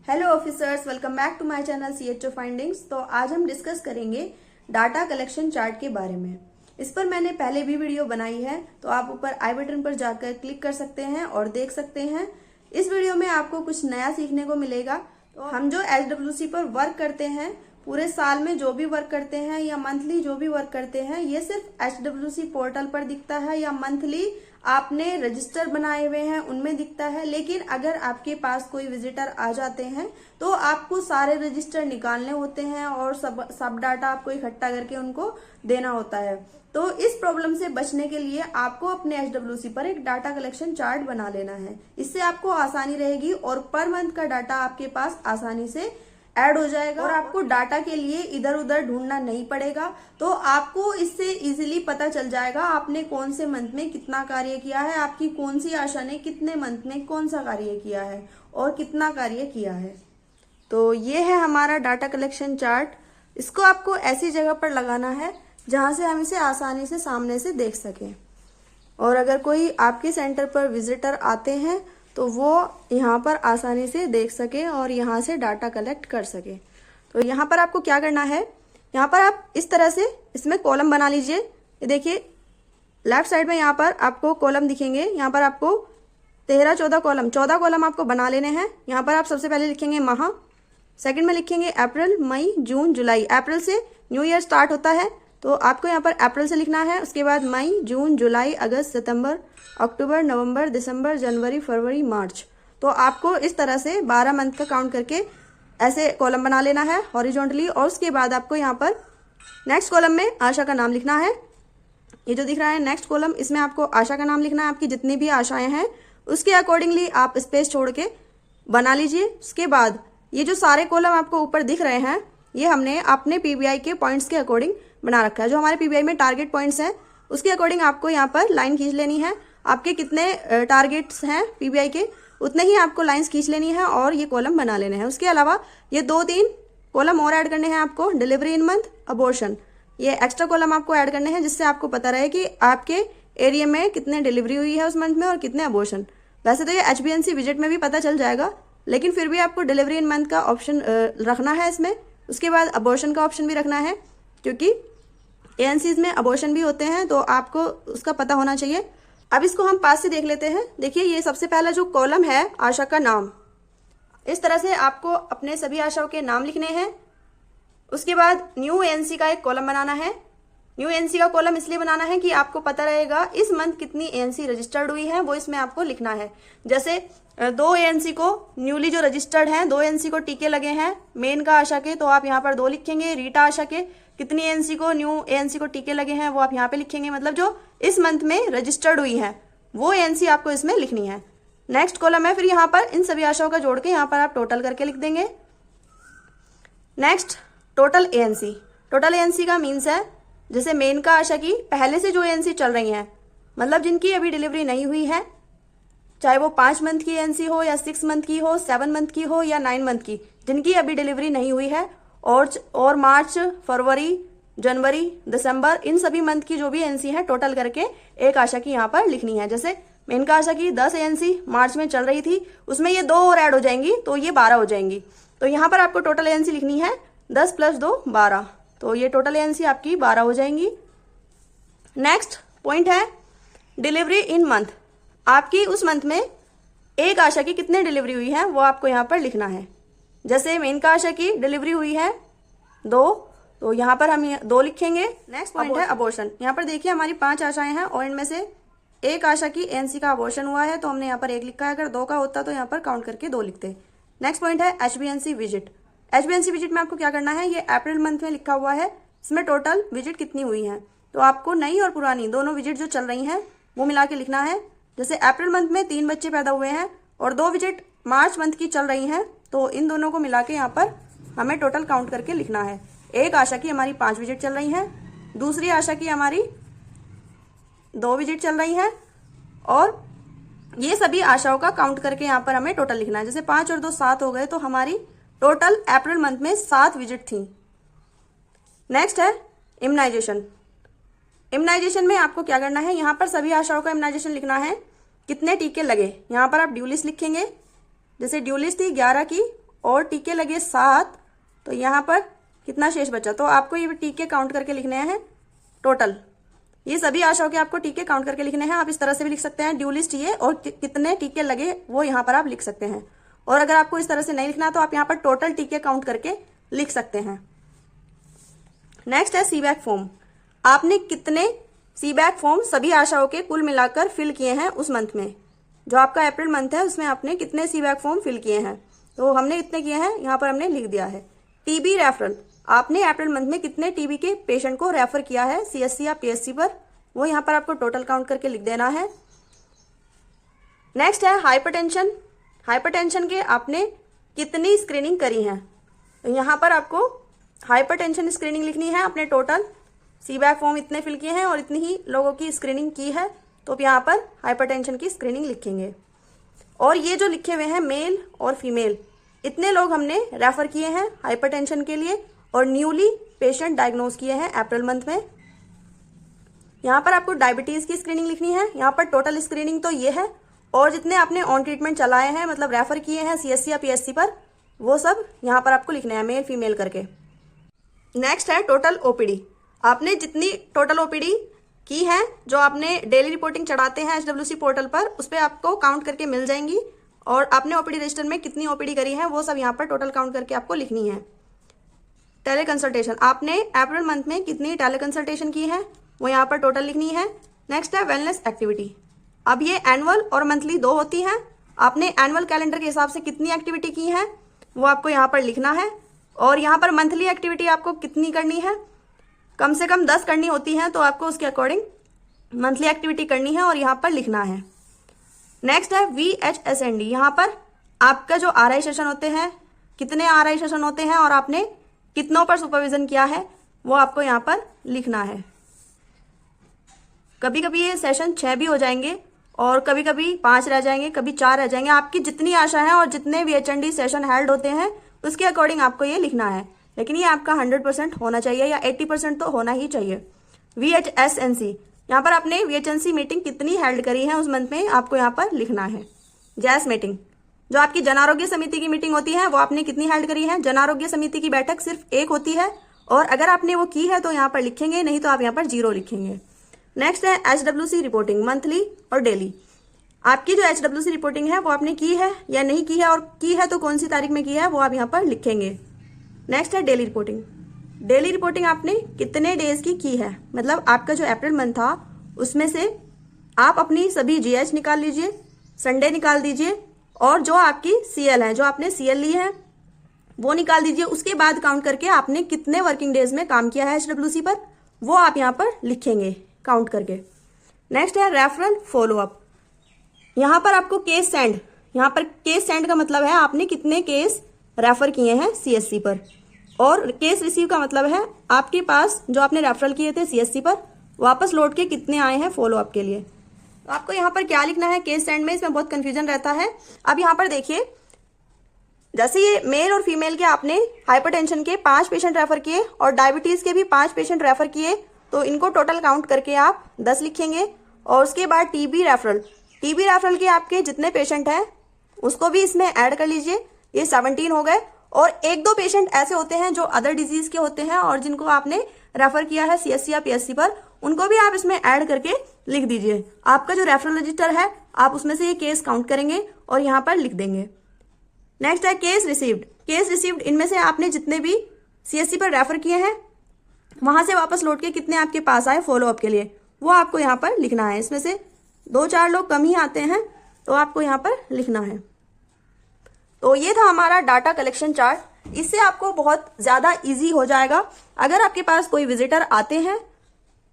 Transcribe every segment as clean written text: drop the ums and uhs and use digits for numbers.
Hello officers, welcome back to my channel CHO findings. तो आज हम डिस्कस करेंगे डाटा कलेक्शन चार्ट के बारे में। इस पर मैंने पहले भी वीडियो बनाई है, तो आप ऊपर आई बटन पर जाकर क्लिक कर सकते हैं और देख सकते हैं। इस वीडियो में आपको कुछ नया सीखने को मिलेगा। तो हम जो HWC पर वर्क करते हैं, पूरे साल में जो भी वर्क करते हैं या मंथली जो भी वर्क करते हैं, ये सिर्फ HWC पोर्टल पर दिखता है या मंथली आपने रजिस्टर बनाए हुए हैं उनमें दिखता है। लेकिन अगर आपके पास कोई विजिटर आ जाते हैं तो आपको सारे रजिस्टर निकालने होते हैं और सब डाटा आपको इकट्ठा करके उनको देना होता है। तो इस प्रॉब्लम से बचने के लिए आपको अपने HWC पर एक डाटा कलेक्शन चार्ट बना लेना है। इससे आपको आसानी रहेगी और पर मंथ का डाटा आपके पास आसानी से ऐड हो जाएगा और आपको डाटा के लिए इधर उधर ढूंढना नहीं पड़ेगा। तो आपको इससे इजीली पता चल जाएगा आपने कौन से मंथ में कितना कार्य किया है, आपकी कौन सी आशा ने कितने मंथ में कौन सा कार्य किया है और कितना कार्य किया है। तो ये है हमारा डाटा कलेक्शन चार्ट। इसको आपको ऐसी जगह पर लगाना है जहां से हम इसे आसानी से सामने से देख सकें। और अगर कोई आपके सेंटर पर विजिटर आते हैं तो वो यहाँ पर आसानी से देख सके और यहाँ से डाटा कलेक्ट कर सके। तो यहाँ पर आपको क्या करना है, यहाँ पर आप इस तरह से इसमें कॉलम बना लीजिए। ये देखिए लेफ्ट साइड में यहाँ पर आपको कॉलम दिखेंगे। यहाँ पर आपको 13-14 कॉलम 14 कॉलम आपको बना लेने हैं। यहाँ पर आप सबसे पहले लिखेंगे माह, सेकंड में लिखेंगे अप्रैल, मई, जून, जुलाई। अप्रैल से न्यू ईयर स्टार्ट होता है तो आपको यहाँ पर अप्रैल से लिखना है। उसके बाद मई, जून, जुलाई, अगस्त, सितंबर, अक्टूबर, नवंबर, दिसंबर, जनवरी, फरवरी, मार्च। तो आपको इस तरह से 12 मंथ का काउंट करके ऐसे कॉलम बना लेना है हॉरिजॉन्टली। और उसके बाद आपको यहाँ पर नेक्स्ट कॉलम में आशा का नाम लिखना है। ये जो दिख रहा है नेक्स्ट कॉलम, इसमें आपको आशा का नाम लिखना है। आपकी जितनी भी आशाएं हैं उसके अकॉर्डिंगली आप स्पेस छोड़ के बना लीजिए। उसके बाद ये जो सारे कॉलम आपको ऊपर दिख रहे हैं, ये हमने अपने PBI के पॉइंट्स के अकॉर्डिंग बना रखा है। जो हमारे PBI में टारगेट पॉइंट्स हैं उसके अकॉर्डिंग आपको यहाँ पर लाइन खींच लेनी है। आपके कितने टारगेट्स हैं PBI के, उतने ही आपको लाइंस खींच लेनी है और ये कॉलम बना लेने हैं। उसके अलावा ये 2-3 कॉलम और ऐड करने हैं आपको। डिलीवरी इन मंथ, अबॉर्शन, ये एक्स्ट्रा कॉलम आपको ऐड करने हैं जिससे आपको पता रहे कि आपके एरिया में कितने डिलीवरी हुई है उस मंथ में और कितने अबॉर्शन। वैसे तो ये HBNC विजिट में भी पता चल जाएगा, लेकिन फिर भी आपको डिलीवरी इन मंथ का ऑप्शन रखना है इसमें। उसके बाद अबॉर्शन का ऑप्शन भी रखना है, क्योंकि ANCs में अबॉर्शन भी होते हैं तो आपको उसका पता होना चाहिए। अब इसको हम पास से देख लेते हैं। देखिए ये सबसे पहला जो कॉलम है आशा का नाम, इस तरह से आपको अपने सभी आशाओं के नाम लिखने हैं। उसके बाद न्यू ANC का एक कॉलम बनाना है। न्यू ANC का कॉलम इसलिए बनाना है कि आपको पता रहेगा इस मंथ कितनी ANC रजिस्टर्ड हुई है, वो इसमें आपको लिखना है। जैसे 2 ANC को न्यूली जो रजिस्टर्ड हैं, 2 ANC को टीके लगे हैं मेन का आशा के, तो आप यहाँ पर 2 लिखेंगे। रीटा आशा के कितनी ANC को न्यू ANC को टीके लगे हैं वो आप यहाँ पे लिखेंगे। मतलब जो इस मंथ में रजिस्टर्ड हुई है वो ANC आपको इसमें लिखनी है। नेक्स्ट कॉलम है, फिर यहाँ पर इन सभी आशाओं का जोड़ के यहाँ पर आप टोटल करके लिख देंगे। Next total ANC। Total ANC का मीन्स है जैसे मेन का आशा की पहले से जो ANC चल रही हैं, मतलब जिनकी अभी डिलीवरी नहीं हुई है, चाहे वो 5 मंथ की ANC हो या 6 मंथ की हो, 7 मंथ की हो या 9 मंथ की, जिनकी अभी डिलीवरी नहीं हुई है, और मार्च, फरवरी, जनवरी, दिसंबर, इन सभी मंथ की जो भी ANC है टोटल करके एक आशा की यहाँ पर लिखनी है। जैसे मेन का आशा की 10 ANC मार्च में चल रही थी, उसमें ये 2 और ऐड हो जाएंगी तो ये 12 हो जाएंगी। तो यहाँ पर आपको टोटल ANC लिखनी है 10 + 2 12, तो ये टोटल ANC आपकी 12 हो जाएंगी। नेक्स्ट पॉइंट है डिलीवरी इन मंथ। आपकी उस मंथ में एक आशा की कितने डिलीवरी हुई है वो आपको यहाँ पर लिखना है। जैसे मेन का आशा की डिलीवरी हुई है 2, तो यहाँ पर हम 2 लिखेंगे। नेक्स्ट पॉइंट है अबॉर्शन। यहाँ पर देखिए हमारी 5 आशाएं हैं और इनमें से एक आशा की ANC का अबॉर्शन हुआ है तो हमने यहाँ पर 1 लिखा है। अगर 2 का होता तो यहाँ पर काउंट करके 2 लिखते। नेक्स्ट पॉइंट है HBNC विजिट। HBNC विजिट में आपको क्या करना है, ये अप्रैल मंथ में लिखा हुआ है, इसमें टोटल विजिट कितनी हुई है, तो आपको नई और पुरानी दोनों विजिट जो चल रही हैं वो मिला के लिखना है। जैसे अप्रैल मंथ में 3 बच्चे पैदा हुए हैं और 2 विजिट मार्च मंथ की चल रही हैं, तो इन दोनों को मिला के यहाँ पर हमें टोटल काउंट करके लिखना है। एक आशा की हमारी 5 विजिट चल रही हैं, दूसरी आशा की हमारी 2 विजिट चल रही हैं, और ये सभी आशाओं का काउंट करके यहाँ पर हमें टोटल लिखना है। जैसे 5 और 2 7 हो गए, तो हमारी टोटल अप्रैल मंथ में 7 विजिट थी। नेक्स्ट है इम्यूनाइजेशन। इम्यूनाइजेशन में आपको क्या करना है, यहाँ पर सभी आशाओं का इम्यूनाइजेशन लिखना है। कितने टीके लगे, यहाँ पर आप ड्यू लिस्ट लिखेंगे। जैसे ड्यू लिस्ट थी 11 की और टीके लगे 7, तो यहाँ पर कितना शेष बचा, तो आपको ये टीके काउंट करके लिखने हैं टोटल। ये सभी आशाओं के आपको टीके काउंट करके लिखने हैं। आप इस तरह से भी लिख सकते हैं ड्यू लिस्ट ये, और कितने टीके लगे वो यहाँ पर आप लिख सकते हैं। और अगर आपको इस तरह से नहीं लिखना तो आप यहाँ पर टोटल टीके काउंट करके लिख सकते हैं। नेक्स्ट है सीबैक फॉर्म। आपने कितने सीबैक फॉर्म सभी आशाओं के कुल मिलाकर फिल किए हैं उस मंथ में, जो आपका अप्रैल मंथ है उसमें आपने कितने सीबैक फॉर्म फिल किए हैं, तो हमने इतने किए हैं, यहाँ पर हमने लिख दिया है। टीबी रेफरल, आपने अप्रैल मंथ में कितने टीबी के पेशेंट को रेफर किया है सीएससी या पीएससी पर, वो यहाँ पर आपको टोटल काउंट करके लिख देना है। नेक्स्ट है हाइपरटेंशन। हाइपरटेंशन के आपने कितनी स्क्रीनिंग करी है, तो यहाँ पर आपको हाइपरटेंशन स्क्रीनिंग लिखनी है। आपने टोटल सीबैक फॉर्म इतने फिल किए हैं और इतनी ही लोगों की स्क्रीनिंग की है, तो यहाँ पर हाइपरटेंशन की स्क्रीनिंग लिखेंगे। और ये जो लिखे हुए हैं मेल और फीमेल, इतने लोग हमने रेफर किए हैं हाइपरटेंशन के लिए और न्यूली पेशेंट डायग्नोज किए हैं अप्रैल मंथ में। यहाँ पर आपको डायबिटीज की स्क्रीनिंग लिखनी है। यहाँ पर टोटल स्क्रीनिंग तो ये है, और जितने आपने ऑन ट्रीटमेंट चलाए हैं मतलब रेफर किए हैं सीएससी या पीएससी पर, वो सब यहाँ पर आपको लिखने हैं मेल फीमेल करके। नेक्स्ट है टोटल ओपीडी। आपने जितनी टोटल ओपीडी की है, जो आपने डेली रिपोर्टिंग चढ़ाते हैं HWC पोर्टल पर, उस पर आपको काउंट करके मिल जाएंगी। और आपने ओपीडी रजिस्टर में कितनी ओपीडी करी है वो सब यहाँ पर टोटल काउंट करके आपको लिखनी है। टेली कंसल्टेशन, आपने अप्रैल मंथ में कितनी टेली कंसल्टेशन की है वो यहाँ पर टोटल लिखनी है। नेक्स्ट है वेलनेस एक्टिविटी। अब ये एनुअल और मंथली 2 होती हैं। आपने एनुअल कैलेंडर के हिसाब से कितनी एक्टिविटी की है वो आपको यहाँ पर लिखना है। और यहाँ पर मंथली एक्टिविटी आपको कितनी करनी है, कम से कम 10 करनी होती है, तो आपको उसके अकॉर्डिंग मंथली एक्टिविटी करनी है और यहाँ पर लिखना है। नेक्स्ट है VHSND। यहाँ पर आपका जो RI सेशन होते हैं, कितने RI सेशन होते हैं और आपने कितनों पर सुपरविजन किया है वो आपको यहाँ पर लिखना है। कभी कभी ये सेशन 6 भी हो जाएंगे और कभी कभी 5 रह जाएंगे, कभी 4 रह जाएंगे। आपकी जितनी आशा है और जितने VHND सेशन हेल्ड होते हैं उसके अकॉर्डिंग आपको ये लिखना है, लेकिन ये आपका 100% होना चाहिए या 80% तो होना ही चाहिए। VHSNC, यहाँ पर आपने VHNC मीटिंग कितनी हेल्ड करी है उस मंथ में आपको यहाँ पर लिखना है। जैस मीटिंग, जो आपकी जन आरोग्य समिति की मीटिंग होती है वो आपने कितनी हेल्ड करी है। जन आरोग्य समिति की बैठक सिर्फ 1 होती है, और अगर आपने वो की है तो यहाँ पर लिखेंगे, नहीं तो आप यहाँ पर 0 लिखेंगे। नेक्स्ट है HWC रिपोर्टिंग, मंथली और डेली। आपकी जो HWC रिपोर्टिंग है वो आपने की है या नहीं की है, और की है तो कौन सी तारीख में की है वो आप यहाँ पर लिखेंगे। नेक्स्ट है डेली रिपोर्टिंग। डेली रिपोर्टिंग आपने कितने डेज की है, मतलब आपका जो अप्रैल मंथ था उसमें से आप अपनी सभी GH निकाल लीजिए, संडे निकाल दीजिए, और जो आपकी CL है, जो आपने CL ली है वो निकाल दीजिए। उसके बाद काउंट करके आपने कितने वर्किंग डेज में काम किया है HWC पर वो आप यहाँ पर लिखेंगे काउंट करके। नेक्स्ट है रेफरल फॉलोअप। यहाँ पर आपको केस सेंड, यहाँ पर केस सेंड का मतलब है आपने कितने केस रेफर किए हैं CSC पर, और केस रिसीव का मतलब है आपके पास जो आपने रेफरल किए थे CSC पर वापस लौट के कितने आए हैं फॉलोअप के लिए। तो आपको यहाँ पर क्या लिखना है केस सेंड में, इसमें बहुत कंफ्यूजन रहता है। अब यहाँ पर देखिए, जैसे ये मेल और फीमेल के आपने हाइपरटेंशन के 5 पेशेंट रेफर किए और डायबिटीज के भी 5 पेशेंट रेफर किए, तो इनको टोटल काउंट करके आप 10 लिखेंगे। और उसके बाद टीबी रेफरल के आपके जितने पेशेंट हैं उसको भी इसमें ऐड कर लीजिए, ये 17 हो गए। और 1-2 पेशेंट ऐसे होते हैं जो अदर डिजीज के होते हैं और जिनको आपने रेफर किया है CSC या PSC पर, उनको भी आप इसमें ऐड करके लिख दीजिए। आपका जो रेफरल रजिस्टर है आप उसमें से ये केस काउंट करेंगे और यहाँ पर लिख देंगे। नेक्स्ट है केस रिसीव्ड। केस रिसीव्ड, इनमें से आपने जितने भी CSC पर रेफर किए हैं वहां से वापस लौट के कितने आपके पास आए फॉलोअप के लिए वो आपको यहाँ पर लिखना है। इसमें से 2-4 लोग कम ही आते हैं तो आपको यहाँ पर लिखना है। तो ये था हमारा डाटा कलेक्शन चार्ट। इससे आपको बहुत ज़्यादा इजी हो जाएगा। अगर आपके पास कोई विजिटर आते हैं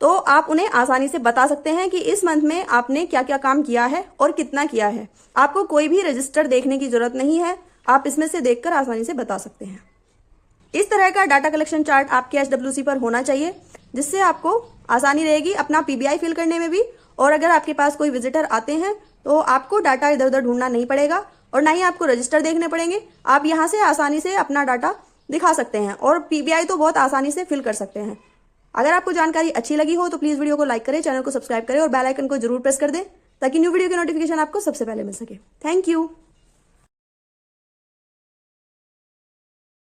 तो आप उन्हें आसानी से बता सकते हैं कि इस मंथ में आपने क्या क्या काम किया है और कितना किया है। आपको कोई भी रजिस्टर देखने की जरूरत नहीं है, आप इसमें से देखकर आसानी से बता सकते हैं। इस तरह का डाटा कलेक्शन चार्ट आपके HWC पर होना चाहिए, जिससे आपको आसानी रहेगी अपना PBI फिल करने में भी। और अगर आपके पास कोई विजिटर आते हैं तो आपको डाटा इधर उधर ढूंढना नहीं पड़ेगा और ना ही आपको रजिस्टर देखने पड़ेंगे। आप यहाँ से आसानी से अपना डाटा दिखा सकते हैं और PBI तो बहुत आसानी से फिल कर सकते हैं। अगर आपको जानकारी अच्छी लगी हो तो प्लीज़ वीडियो को लाइक करें, चैनल को सब्सक्राइब करें और बेल आइकन को जरूर प्रेस कर दें ताकि न्यू वीडियो की नोटिफिकेशन आपको सबसे पहले मिल सके। Thank you.